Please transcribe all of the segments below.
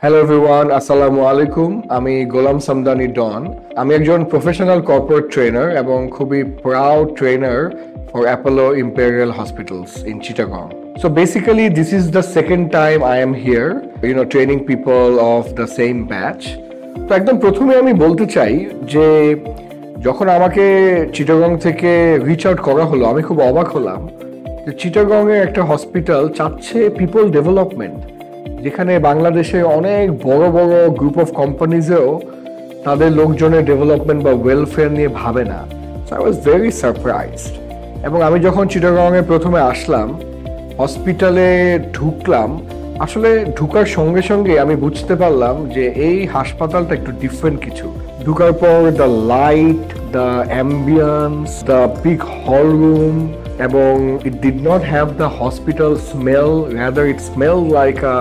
Hello everyone, আসসালামু আলাইকুম। আমি গোলাম সামদানি ডন। আমি একজন প্রফেশনাল কর্পোরেট ট্রেনার এবং খুবই proud trainer for Apollo imperial hospitals in Chittagong. So basically this is the second time I am here, training people of the same batch. তো একদম প্রথমে আমি বলতে চাই যে যখন আমাকে চিটাগং থেকে রিচ আউট করা হলো, আমি খুব অবাক হলাম যে চিটাগংয়ে একটা হসপিটাল চাচ্ছে পিপল ডেভেলপমেন্ট, যেখানে বাংলাদেশে অনেক বড় বড় গ্রুপ অফ কোম্পানিজেও তাদের লোকজনের ডেভেলপমেন্ট বা ওয়েলফেয়ার নিয়ে ভাবে না। So I was very surprised. এবং আমি যখন চিটাগংয়ে প্রথমে আসলাম, হসপিটালে ঢুকলাম, আসলে ঢুকার সঙ্গে সঙ্গে আমি বুঝতে পারলাম যে এই হাসপাতালটা একটু ডিফারেন্ট কিছু। ঢুকার পর the light, the ambience, the big hall room, এবং it did not have the hospital smell, rather it smell like a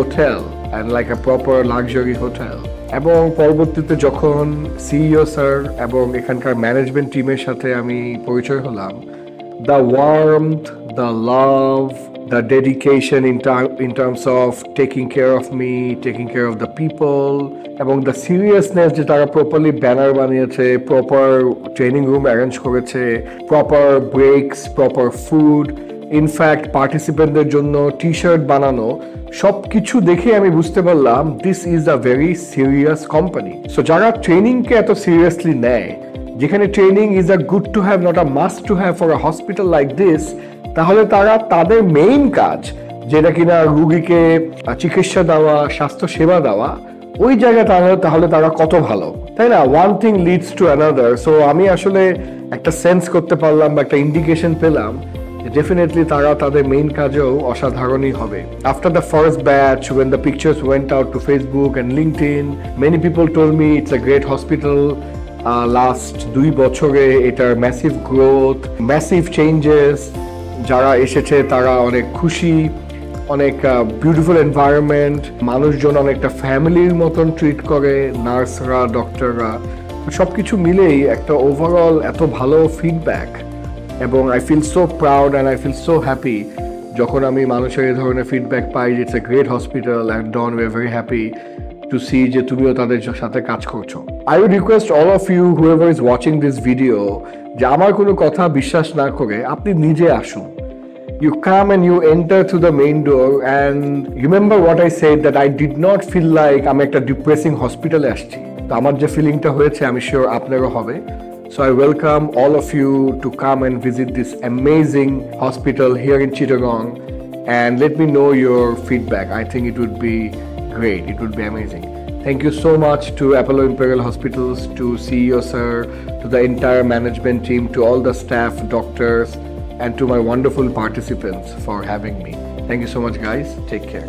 hotel and like a proper luxury hotel. এবং পরবর্তীতে যখন সিইও স্যার এবং এখানকার ম্যানেজমেন্ট টিমের সাথে আমি পরিচয় হলাম, the warmth, the love, the dedication in terms of taking care of me, taking care of the people, এবং the seriousness যে তারা প্রপারলি ব্যানার বানিয়েছে, প্রপার ট্রেনিং রুম অ্যারেঞ্জ করেছে, proper breaks, proper food, in fact পার্টিসিপেন্টদের জন্য T shirt বানানো, সব কিছু দেখে আমি বুঝতে পারলাম this is a very serious company. So যারা ট্রেনিংকে এত সিরিয়াসলি নেয়, যেখানে training is a good to have not a must to have for a hospital like this, তাহলে তারা তাদের মেইন কাজ, যেটা কিনা রুগীকে চিকিৎসা দেওয়া, স্বাস্থ্য সেবা দেওয়া, ওই জায়গায় তাহলে তারা কত ভালো, তাই না? One thing leads to another. So আমি আসলে একটা সেন্স করতে পারলাম বা একটা ইন্ডিকেশন পেলাম ডেফিনেটলি তারা তাদের মেইন কাজেও অসাধারণই হবে। After the first batch, when the pictures went out to Facebook and LinkedIn, many people told me it's a great hospital. Last 2 বছরে এটার ম্যাসিভ গ্রোথ, ম্যাসিভ চেঞ্জেস, যারা এসেছে তারা অনেক খুশি, অনেক বিউটিফুল এনভায়রনমেন্ট, মানুষজন অনেকটা ফ্যামিলির মতন ট্রিট করে, নার্সরা, ডক্টররা, সব কিছু মিলেই একটা ওভারঅল এত ভালো ফিডব্যাক। এবং I feel so proud and I feel so happy যখন আমি মানুষের এই ধরনের ফিডব্যাক পাই, it's a great hospital and ডন we are very happy to see যে তুমিও তাদের সাথে কাজ করছো। I would request all of you whoever is watching this video যে আমার কোনো কথা বিশ্বাস না করে আপনি নিজে আসুন। You come and you enter through the main door and remember what I said, that I did not feel like আমি একটা ডিপ্রেসিং হসপিটালে আসছি। তো আমার যে ফিলিংটা হয়েছে আমি শিওর আপনারও হবে। So I welcome all of you to come and visit this amazing hospital here in Chittagong and let me know your feedback. I think it would be great. It would be amazing. Thank you so much to Apollo Imperial Hospitals, to CEO sir, to the entire management team, to all the staff, doctors, and to my wonderful participants for having me. Thank you so much, guys. Take care.